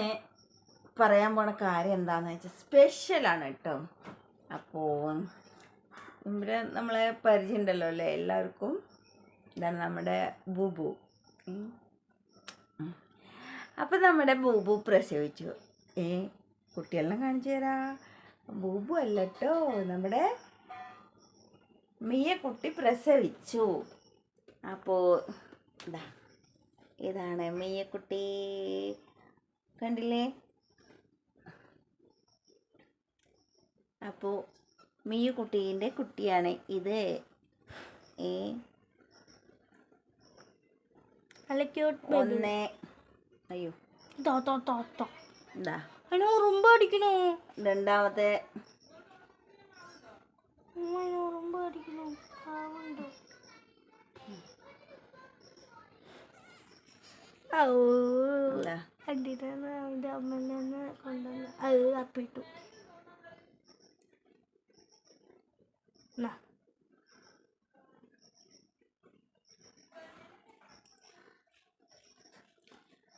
ഇന്ന് പറയാൻ പോണ കാര്യം എന്താണെന്ന് വെച്ചാൽ സ്പെഷ്യലാണ് കേട്ടോ. അപ്പോൾ ഇവിടെ നമ്മളെ പരിചയമുണ്ടല്ലോ അല്ലേ എല്ലാവർക്കും. ഇതാണ് നമ്മുടെ ബൂബു. അപ്പം നമ്മുടെ ബൂബു പ്രസവിച്ചു. കുട്ടികളെ കാണിച്ചു തരാം. ബൂബു അല്ല കേട്ടോ, നമ്മുടെ മിയ കുട്ടി പ്രസവിച്ചു. അപ്പോൾ ഇതാണ് മിയക്കുട്ടി, കണ്ടില്ലേ? അപ്പോൾ മിയക്കുട്ടീൻ്റെ കുട്ടിയാണ് ഇത്. ഒന്ന് അയ്യോ രണ്ടാമത്തെ അപ്പിട്ടു.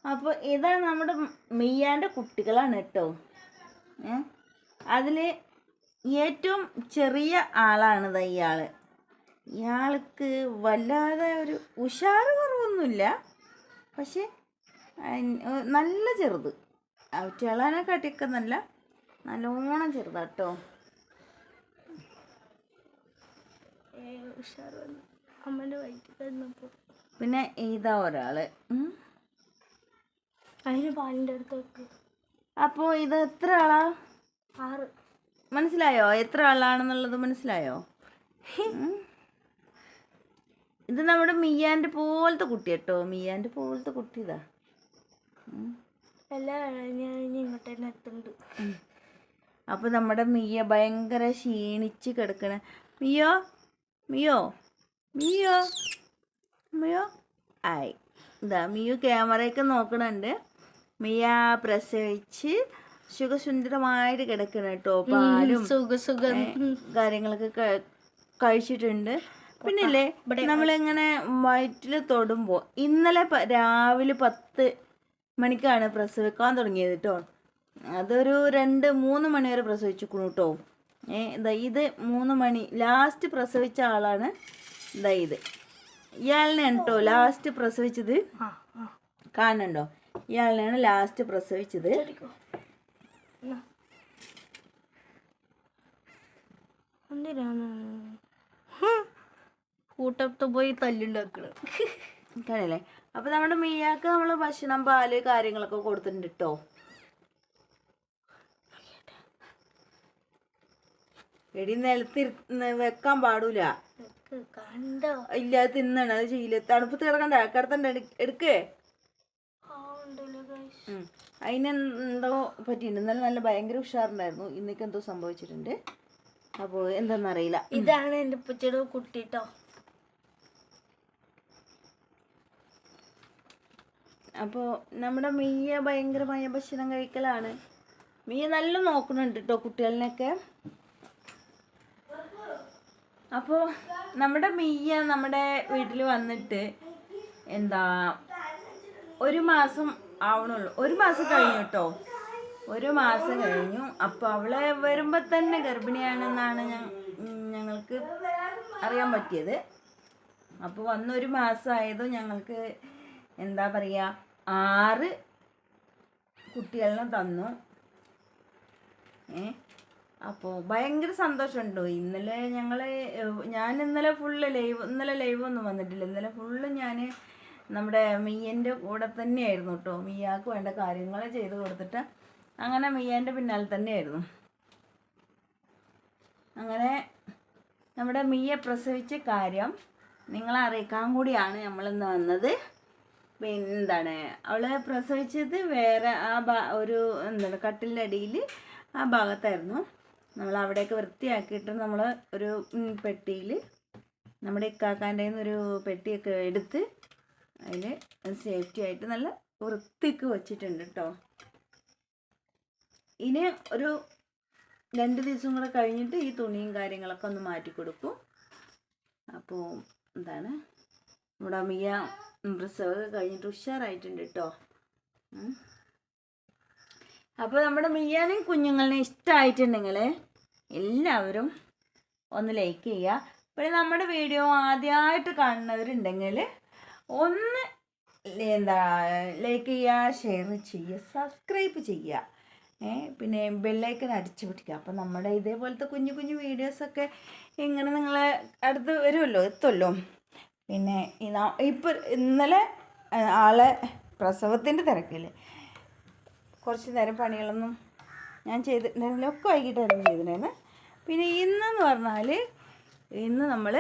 അപ്പോൾ ഇതാണ് നമ്മുടെ മിയാൻ്റെ കുട്ടികളാണ് കേട്ടോ. അതിൽ ഏറ്റവും ചെറിയ ആളാണിത് ഇയാൾക്ക് വല്ലാതെ ഒരു ഉഷാറ് കുറവൊന്നുമില്ല, പക്ഷെ നല്ല ചെറുത്. അവറ്റളാനെ കാട്ടിയൊക്കെ നല്ലോണം ചെറുതാട്ടോ. അമ്മൻ്റെ വയറ്റിൽ കിടന്നപ്പോൾ പിന്നെ ഇതാ ഒരാള്, അതിന് പാലിൻ്റെ അടുത്ത് വെക്ക്. അപ്പോൾ ഇത് എത്ര ആളാ? 6. മനസ്സിലായോ എത്ര ആളാണെന്നുള്ളത്? മനസ്സിലായോ? ഇത് നമ്മുടെ മിയാൻ്റെ പോലത്തെ കുട്ടി കേട്ടോ. മിയാൻ്റെ പോലത്തെ കുട്ടി ഇതാ. ഇങ്ങോട്ട് തന്നെ എത്തുന്നുണ്ട്. അപ്പോൾ നമ്മുടെ മിയ ഭയങ്കര ക്ഷീണിച്ച് കിടക്കണ. മിയോ മിയോ മിയോ മിയോ ആയി. ഇതാ മിയു ക്യാമറയൊക്കെ നോക്കണുണ്ട്. മിയ പ്രസവിച്ച് സുഖസുന്ദരമായിട്ട് കിടക്കണം കേട്ടോ. പാലും കാര്യങ്ങളൊക്കെ കഴിച്ചിട്ടുണ്ട്. പിന്നില്ലേ നമ്മളിങ്ങനെ വയറ്റിൽ തൊടുമ്പോൾ ഇന്നലെ രാവിലെ 10 മണിക്കാണ് പ്രസവിക്കാൻ തുടങ്ങിയത് കേട്ടോ. അതൊരു 2-3 മണി വരെ പ്രസവിച്ചിരിക്കുന്നു കേട്ടോ. ഇത് 3 മണി ലാസ്റ്റ് പ്രസവിച്ച ആളാണ്. ഇത് ഇയാളിനെയാണ് കേട്ടോ ലാസ്റ്റ് പ്രസവിച്ചത്. കാണുന്നുണ്ടോ? ഇയാളിനെയാണ് ലാസ്റ്റ് പ്രസവിച്ചത്. കൂട്ടത്ത് പോയി തല്ലുണ്ടാക്കണം കാണില്ലേ? അപ്പോൾ നമ്മുടെ മിയാക്ക് നമ്മൾ ഭക്ഷണം, പാല് കാര്യങ്ങളൊക്കെ കൊടുത്തിട്ടുണ്ട് കേട്ടോ. എടി നിലത്ത് വെക്കാൻ പാടൂല. ഇല്ല തിന്നണം, അത് ചെയ്യില്ല. തണുപ്പത്ത് കിടത്തണ്ട എടുക്കേ. അതിനെന്തോ പറ്റിയിട്ടുണ്ട്. ഇന്നലെ നല്ല ഭയങ്കര ഉഷാറുണ്ടായിരുന്നു. ഇന്നേക്ക് എന്തോ സംഭവിച്ചിട്ടുണ്ട്. അപ്പോൾ എന്താണെന്നറിയില്ല. ഇതാണ് എൻ്റെ ഉപ്പച്ചയുടെ കുട്ടി കേട്ടോ. അപ്പോൾ നമ്മുടെ മിയ ഭയങ്കരമായ ഭക്ഷണം കഴിക്കലാണ്. മിയ നല്ല നോക്കുന്നുണ്ട് കേട്ടോ കുട്ടികളിനൊക്കെ. അപ്പോൾ നമ്മുടെ മിയ നമ്മുടെ വീട്ടിൽ വന്നിട്ട് 1 മാസം ആവണുള്ളൂ. 1 മാസം കഴിഞ്ഞു കേട്ടോ. 1 മാസം കഴിഞ്ഞു. അപ്പോൾ അവളെ വരുമ്പോൾ തന്നെ ഗർഭിണിയാണെന്നാണ് ഞങ്ങൾക്ക് അറിയാൻ പറ്റിയത്. അപ്പോൾ വന്ന് 1 മാസമായതും ഞങ്ങൾക്ക് എന്താ പറയുക 6 കുട്ടികളെ തന്നു. അപ്പോൾ ഭയങ്കര സന്തോഷമുണ്ടോ. ഞാൻ ഇന്നലെ ഫുള്ള് ഇന്നലെ ലൈവ് ഒന്നും വന്നിട്ടില്ല. ഇന്നലെ ഫുള്ള് ഞാൻ നമ്മുടെ മിയൻ്റെ കൂടെ തന്നെയായിരുന്നു കേട്ടോ. മിയാക്ക് വേണ്ട കാര്യങ്ങൾ ചെയ്ത് കൊടുത്തിട്ട് അങ്ങനെ മിയാൻ്റെ പിന്നാലെ തന്നെയായിരുന്നു. അങ്ങനെ നമ്മുടെ മിയ പ്രസവിച്ച കാര്യം നിങ്ങളെ അറിയിക്കാൻ കൂടിയാണ് നമ്മളിന്ന് വന്നത്. പിന്നെ അവൾ പ്രസവിച്ചത് വേറെ ഒരു കട്ടിലിൻ്റെ അടിയിൽ ആ ഭാഗത്തായിരുന്നു. നമ്മൾ അവിടെയൊക്കെ വൃത്തിയാക്കിയിട്ട് നമ്മൾ ഒരു പെട്ടിയിൽ നമ്മുടെ ഇക്കാക്കാൻ്റെ ഒരു പെട്ടിയൊക്കെ എടുത്ത് അതിൽ സേഫ്റ്റി ആയിട്ട് നല്ല വൃത്തിക്ക് വച്ചിട്ടുണ്ട് കേട്ടോ. ഇനി ഒരു 2 ദിവസം കൂടെ കഴിഞ്ഞിട്ട് ഈ തുണിയും കാര്യങ്ങളൊക്കെ ഒന്ന് മാറ്റി കൊടുക്കും. അപ്പോൾ നമ്മുടെ മിയ പ്രസവമൊക്കെ കഴിഞ്ഞിട്ട് ഉഷാറായിട്ടുണ്ട് കേട്ടോ. അപ്പോൾ നമ്മുടെ മിയ്യാനും കുഞ്ഞുങ്ങളെ ഇഷ്ടമായിട്ടുണ്ടെങ്കിൽ എല്ലാവരും ഒന്ന് ലൈക്ക് ചെയ്യുക. പിന്നെ നമ്മുടെ വീഡിയോ ആദ്യമായിട്ട് കാണുന്നവരുണ്ടെങ്കിൽ ഒന്ന് എന്താ ലൈക്ക് ചെയ്യുക, ഷെയർ ചെയ്യുക, സബ്സ്ക്രൈബ് ചെയ്യുക. പിന്നെ ബെല്ലൈക്കൻ അടിച്ചു പിടിക്കുക. അപ്പോൾ നമ്മുടെ ഇതേപോലത്തെ കുഞ്ഞു കുഞ്ഞു വീഡിയോസൊക്കെ ഇങ്ങനെ നിങ്ങളെ അടുത്ത് വരുമല്ലോ, എത്തുമല്ലോ. പിന്നെ ഇപ്പോൾ ഇന്നലെ ആളെ പ്രസവത്തിൻ്റെ തിരക്കിൽ കുറച്ച് നേരം പണികളൊന്നും ഞാൻ ചെയ്തിട്ടുണ്ടായിരുന്നില്ല, ഒക്കെ വൈകിട്ടായിരുന്നു ചെയ്തിട്ടുണ്ടായിരുന്നു. പിന്നെ ഇന്നെന്ന് പറഞ്ഞാൽ ഇന്ന് നമ്മൾ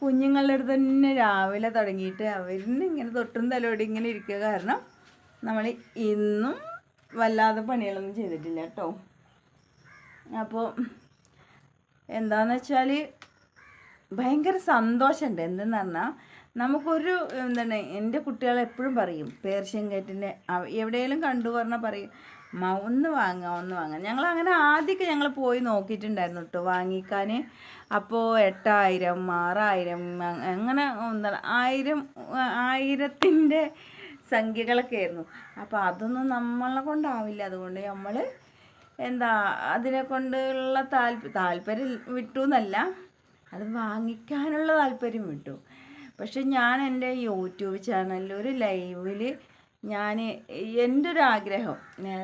കുഞ്ഞുങ്ങളുടെ അടുത്ത് തന്നെ രാവിലെ തുടങ്ങിയിട്ട് അവരിന് ഇങ്ങനെ തൊട്ടും തലോടി ഇങ്ങനെ ഇരിക്കുക. കാരണം നമ്മൾ ഇന്നും വല്ലാതെ പണികളൊന്നും ചെയ്തിട്ടില്ല കേട്ടോ. അപ്പോൾ എന്താണെന്ന് വെച്ചാൽ ഭയങ്കര സന്തോഷമുണ്ട്. എന്തെന്ന് പറഞ്ഞാൽ നമുക്കൊരു എന്താണ്, എൻ്റെ കുട്ടികൾ എപ്പോഴും പറയും പേർഷ്യൻ കാറ്റിൻ്റെ എവിടെയെങ്കിലും കണ്ടു പറഞ്ഞാൽ പറയും ഒന്ന് വാങ്ങാം. ഞങ്ങൾ അങ്ങനെ ആദ്യമൊക്കെ ഞങ്ങൾ പോയി നോക്കിയിട്ടുണ്ടായിരുന്നു കേട്ടോ വാങ്ങിക്കാൻ. അപ്പോൾ 8000, 6000 അങ്ങനെ എന്താണ് 1000ത്തിൻ്റെ സംഖ്യകളൊക്കെ ആയിരുന്നു. അപ്പോൾ അതൊന്നും നമ്മളെ കൊണ്ടാവില്ല. അതുകൊണ്ട് നമ്മൾ എന്താ അതിനെ കൊണ്ടുള്ള താല്പര്യം വിട്ടു എന്നല്ല, അത് വാങ്ങിക്കാനുള്ള താല്പര്യം വിട്ടു. പക്ഷെ ഞാൻ എൻ്റെ യൂട്യൂബ് ചാനലിൽ ഒരു ലൈവിൽ ഞാൻ എൻ്റെ ഒരു ആഗ്രഹം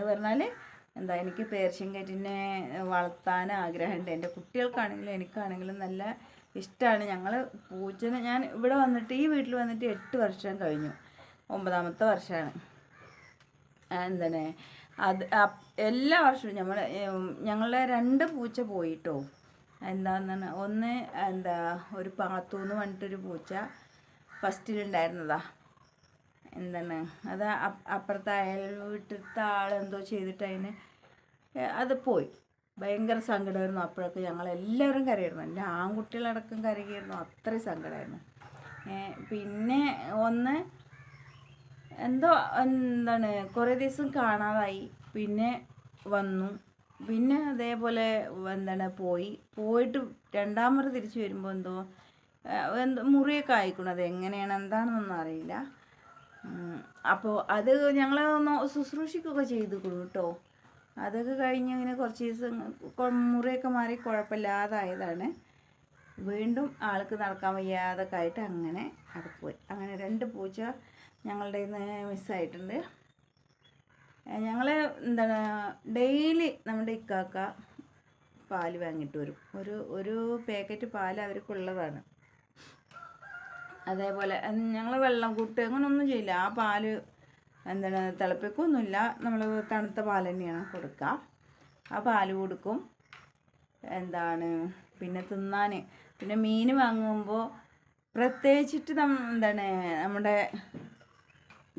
പറഞ്ഞാൽ എന്താ, എനിക്ക് പേർഷ്യൻ കാറ്റിനെ വളർത്താൻ ആഗ്രഹമുണ്ട്. എൻ്റെ കുട്ടികൾക്കാണെങ്കിലും എനിക്കാണെങ്കിലും നല്ല ഇഷ്ടമാണ്. ഞങ്ങൾ പൂച്ചനെ ഞാൻ ഇവിടെ വന്നിട്ട് ഈ വീട്ടിൽ വന്നിട്ട് 8 വർഷം കഴിഞ്ഞു, 9ാമത്തെ വർഷമാണ്. എന്താണ് അത് എല്ലാ വർഷവും ഞങ്ങളുടെ 2 പൂച്ച പോയിട്ടോ. എന്താണെന്നാണ് ഒന്ന് ഒരു പാത്തു എന്ന് പറഞ്ഞിട്ടൊരു പൂച്ച ഫസ്റ്റിലുണ്ടായിരുന്നതാ. എന്താണ് അത് അപ്പുറത്തെ അയൽ വീട്ടിലത്തെ ആളെന്തോ ചെയ്തിട്ട് അതിന് അത് പോയി. ഭയങ്കര സങ്കടമായിരുന്നു. അപ്പോഴൊക്കെ ഞങ്ങളെല്ലാവരും കരയായിരുന്നു, എൻ്റെ ആൺകുട്ടികളടക്കം കരയായിരുന്നു, അത്രയും സങ്കടമായിരുന്നു. പിന്നെ ഒന്ന് എന്തോ കുറേ ദിവസം കാണാതായി, പിന്നെ വന്നു, പിന്നെ അതേപോലെ പോയിട്ട് 2ാമത് തിരിച്ചു വരുമ്പോൾ എന്തോ മുറിയൊക്കെ ആയിക്കണം. അത് എങ്ങനെയാണ് എന്താണെന്നൊന്നും അറിയില്ല. അപ്പോൾ അത് ഞങ്ങൾ ശുശ്രൂഷിക്കുകയൊക്കെ ചെയ്തു കേട്ടോ. അതൊക്കെ കഴിഞ്ഞ് ഇങ്ങനെ കുറച്ച് ദിവസം മുറിയൊക്കെ മാറി കുഴപ്പമില്ലാതായതാണ്. വീണ്ടും ആൾക്ക് നടക്കാൻ വയ്യാതൊക്കെ ആയിട്ട് അങ്ങനെ അത് പോയി. അങ്ങനെ 2 പൂച്ച ഞങ്ങളുടെ ഇന്ന് മിസ്സായിട്ടുണ്ട്. ഞങ്ങൾ ഡെയിലി നമ്മുടെ ഇക്കാക്ക പാല് വാങ്ങിയിട്ട് വരും. ഒരു പാക്കറ്റ് പാൽ അവർക്കുള്ളതാണ്. അതേപോലെ ഞങ്ങൾ വെള്ളം കൂട്ട് അങ്ങനെയൊന്നും ചെയ്യില്ല. ആ പാല് തിളപ്പിക്കൊന്നുമില്ല, നമ്മൾ തണുത്ത പാൽ തന്നെയാണ് കൊടുക്കുക. ആ പാല് കൊടുക്കും. പിന്നെ തിന്നാൻ, പിന്നെ മീൻ വാങ്ങുമ്പോൾ പ്രത്യേകിച്ചിട്ട് നമ്മുടെ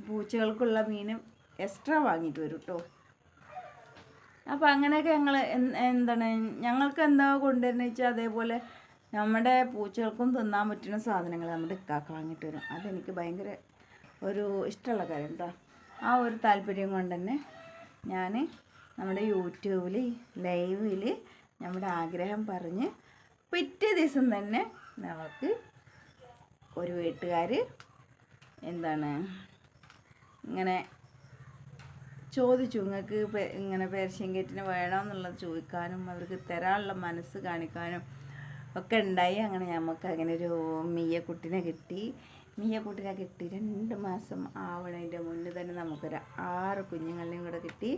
പൂച്ചകൾക്കുള്ള മീൻ എക്സ്ട്രാ വാങ്ങിയിട്ട് വരും കേട്ടോ. അപ്പോൾ അങ്ങനെയൊക്കെ ഞങ്ങൾക്ക് എന്താ കൊണ്ടുവരുന്നത് വെച്ചാൽ അതേപോലെ നമ്മുടെ പൂച്ചകൾക്കും തിന്നാൻ പറ്റുന്ന സാധനങ്ങൾ നമ്മുടെ ഇക്കാക്ക വാങ്ങിയിട്ട് വരും. അതെനിക്ക് ഭയങ്കര ഒരു ഇഷ്ടമുള്ള കാര്യം കേട്ടോ. ആ ഒരു താല്പര്യം കൊണ്ട് തന്നെ ഞാൻ നമ്മുടെ യൂട്യൂബിൽ ലൈവിൽ നമ്മുടെ ആഗ്രഹം പറഞ്ഞ് പിറ്റേ ദിവസം തന്നെ നമുക്ക് ഒരു വീട്ടുകാർ ഇങ്ങനെ ചോദിച്ചു, നിങ്ങൾക്ക് ഇങ്ങനെ പേർഷ്യൻ കാറ്റിനെ വേണമെന്നുള്ളത് ചോദിക്കാനും അവർക്ക് തരാനുള്ള മനസ്സ് കാണിക്കാനും ഒക്കെ ഉണ്ടായി. അങ്ങനെ നമുക്ക് അങ്ങനെ ഒരു മിയ്യക്കുട്ടിനെ കിട്ടി. 2 മാസം ആവണതിൻ്റെ മുന്നേ തന്നെ നമുക്കൊരു 6 കുഞ്ഞുങ്ങളെയും കൂടെ കിട്ടി.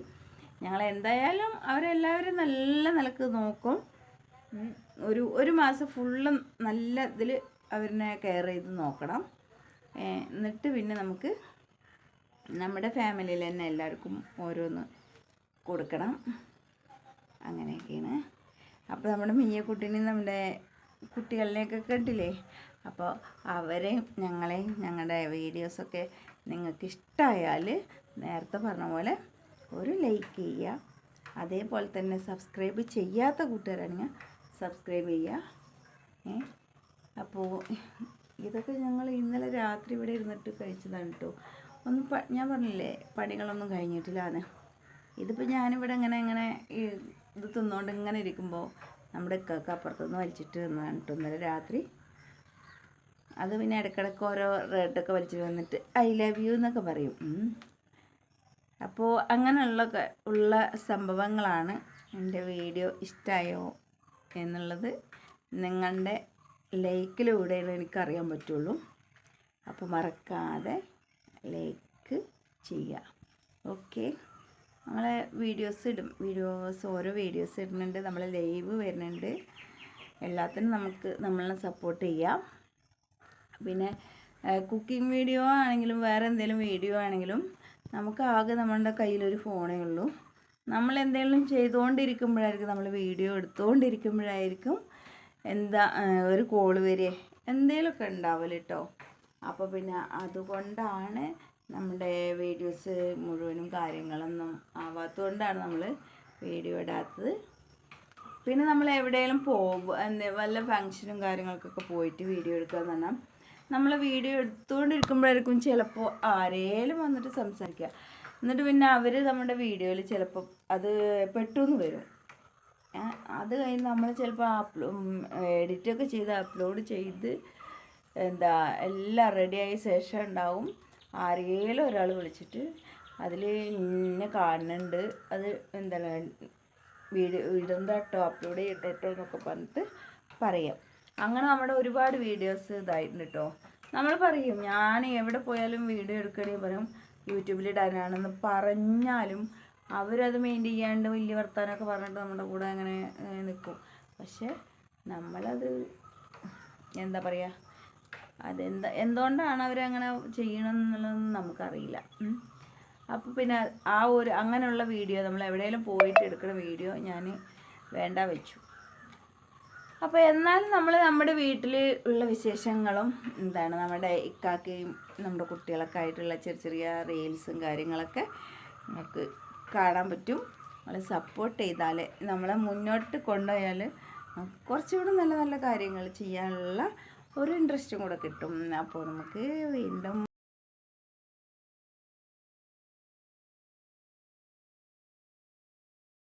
ഞങ്ങൾ എന്തായാലും അവരെല്ലാവരും നല്ല നിലക്ക് നോക്കും. ഒരു മാസം ഫുള്ളും നല്ല ഇതിൽ അവരിനെ കെയർ ചെയ്ത് നോക്കണം. എന്നിട്ട് പിന്നെ നമുക്ക് നമ്മുടെ ഫാമിലിയിൽ തന്നെ എല്ലാവർക്കും ഓരോന്ന് കൊടുക്കണം. അങ്ങനെയൊക്കെയാണ്. അപ്പോൾ നമ്മുടെ മിയ്യക്കുട്ടീനെ നമ്മുടെ കുട്ടികളിനെയൊക്കെ കണ്ടില്ലേ. അപ്പോൾ അവരെയും ഞങ്ങളെയും ഞങ്ങളുടെ വീഡിയോസൊക്കെ നിങ്ങൾക്ക് ഇഷ്ടമായാൽ നേരത്തെ പറഞ്ഞ പോലെ ഒരു ലൈക്ക് ചെയ്യുക. അതേപോലെ തന്നെ സബ്സ്ക്രൈബ് ചെയ്യാത്ത കൂട്ടുകാരാണെങ്കിൽ സബ്സ്ക്രൈബ് ചെയ്യുക. അപ്പോൾ ഇതൊക്കെ ഞങ്ങൾ ഇന്നലെ രാത്രി ഇവിടെ ഇരുന്നിട്ട് കഴിച്ചതാണ് കേട്ടോ. ഞാൻ പറഞ്ഞില്ലേ പണികളൊന്നും കഴിഞ്ഞിട്ടില്ലാന്ന്. ഇതിപ്പോൾ ഞാനിവിടെ ഇങ്ങനെ ഇത് തിന്നുകൊണ്ട് ഇങ്ങനെ ഇരിക്കുമ്പോൾ നമ്മുടെ ഇക്കൊക്കെ അപ്പുറത്തുനിന്ന് വലിച്ചിട്ട് തിന്നതാണ് കേട്ടോ ഇന്നലെ രാത്രി. അത് പിന്നെ ഇടയ്ക്കിടയ്ക്ക് ഓരോ റെഡൊക്കെ വലിച്ചിട്ട് വന്നിട്ട് ഐ ലവ് യു എന്നൊക്കെ പറയും. അപ്പോൾ ഉള്ള സംഭവങ്ങളാണ്. എൻ്റെ വീഡിയോ ഇഷ്ടമായോ എന്നുള്ളത് നിങ്ങളുടെ ലൈക്കിലൂടെയാണ് എനിക്കറിയാൻ പറ്റുള്ളൂ. അപ്പോൾ മറക്കാതെ ലൈക്ക് ചെയ്യുക. ഓക്കെ, നമ്മളെ ഓരോ വീഡിയോസ് ഇടുന്നുണ്ട്, നമ്മൾ ലൈവ് വരുന്നുണ്ട്. എല്ലാത്തിനും നമ്മളെ സപ്പോർട്ട് ചെയ്യാം. പിന്നെ കുക്കിംഗ് വീഡിയോ ആണെങ്കിലും വേറെ എന്തെങ്കിലും വീഡിയോ ആണെങ്കിലും നമുക്ക് ആകെ നമ്മളുടെ കയ്യിലൊരു ഫോണേ ഉള്ളൂ. നമ്മൾ എന്തെങ്കിലും ചെയ്തുകൊണ്ടിരിക്കുമ്പോഴായിരിക്കും, നമ്മൾ വീഡിയോ എടുത്തുകൊണ്ടിരിക്കുമ്പോഴായിരിക്കും ഒരു കോള് വരിക, എന്തെങ്കിലുമൊക്കെ ഉണ്ടാവില്ല കേട്ടോ. അപ്പോൾ പിന്നെ അതുകൊണ്ടാണ് നമ്മുടെ വീഡിയോസ് മുഴുവനും കാര്യങ്ങളൊന്നും ആവാത്തതുകൊണ്ടാണ് നമ്മൾ വീഡിയോ ഇടാത്തത്. പിന്നെ നമ്മൾ എവിടെയെങ്കിലും വല്ല ഫങ്ഷനും കാര്യങ്ങൾക്കൊക്കെ പോയിട്ട് വീഡിയോ എടുക്കുക എന്ന് പറഞ്ഞാൽ നമ്മൾ വീഡിയോ എടുത്തുകൊണ്ടിരിക്കുമ്പോഴായിരിക്കും ചിലപ്പോൾ ആരേലും വന്നിട്ട് സംസാരിക്കുക. എന്നിട്ട് പിന്നെ അവർ നമ്മുടെ വീഡിയോയിൽ ചിലപ്പോൾ അത് പെട്ടെന്ന് വരും. അത് കഴിഞ്ഞ് നമ്മൾ ചിലപ്പോൾ എഡിറ്റൊക്കെ ചെയ്ത് അപ്ലോഡ് ചെയ്ത് എല്ലാം റെഡിയായ ശേഷം ഉണ്ടാവും ആരെങ്കിലും ഒരാൾ വിളിച്ചിട്ട് അതിൽ ഇന്നെ കാണുന്നുണ്ട്, അത് വീഡിയോ ഇടുന്ന കേട്ടോ, അപ്ലോഡ് ചെയ്തിട്ടോ എന്നൊക്കെ പറഞ്ഞിട്ട് പറയാം. അങ്ങനെ നമ്മുടെ ഒരുപാട് വീഡിയോസ് ഇതായിട്ടുണ്ട് കേട്ടോ. നമ്മൾ പറയും, ഞാൻ എവിടെ പോയാലും വീഡിയോ എടുക്കണമെങ്കിൽ പറയും യൂട്യൂബിലിടാനാണെന്ന് പറഞ്ഞാലും അവരത് മെയിൻറ്റെയിൻ ചെയ്യാണ്ട് വലിയ വർത്താനമൊക്കെ പറഞ്ഞിട്ട് നമ്മുടെ കൂടെ അങ്ങനെ നിൽക്കും. പക്ഷെ നമ്മളത് എന്താ പറയുക, എന്തുകൊണ്ടാണ് അവരങ്ങനെ ചെയ്യണമെന്നുള്ളതൊന്നും നമുക്കറിയില്ല. അപ്പോൾ പിന്നെ അങ്ങനെയുള്ള വീഡിയോ നമ്മൾ എവിടെയെങ്കിലും പോയിട്ട് എടുക്കുന്ന വീഡിയോ ഞാൻ വേണ്ട വെച്ചു. അപ്പോൾ എന്നാലും നമ്മൾ നമ്മുടെ വീട്ടിൽ ഉള്ള വിശേഷങ്ങളും നമ്മുടെ ഇക്കാക്കയും നമ്മുടെ കുട്ടികളൊക്കെ ആയിട്ടുള്ള ചെറിയ ചെറിയ റീൽസും കാര്യങ്ങളൊക്കെ നമുക്ക് കാണാൻ പറ്റും. നമ്മളെ സപ്പോർട്ട് ചെയ്താൽ, നമ്മളെ മുന്നോട്ട് കൊണ്ടുപോയാൽ കുറച്ചുകൂടി നല്ല നല്ല കാര്യങ്ങൾ ചെയ്യാനുള്ള ഒരു ഇൻട്രസ്റ്റും കൂടെ കിട്ടും. അപ്പോൾ നമുക്ക് വീണ്ടും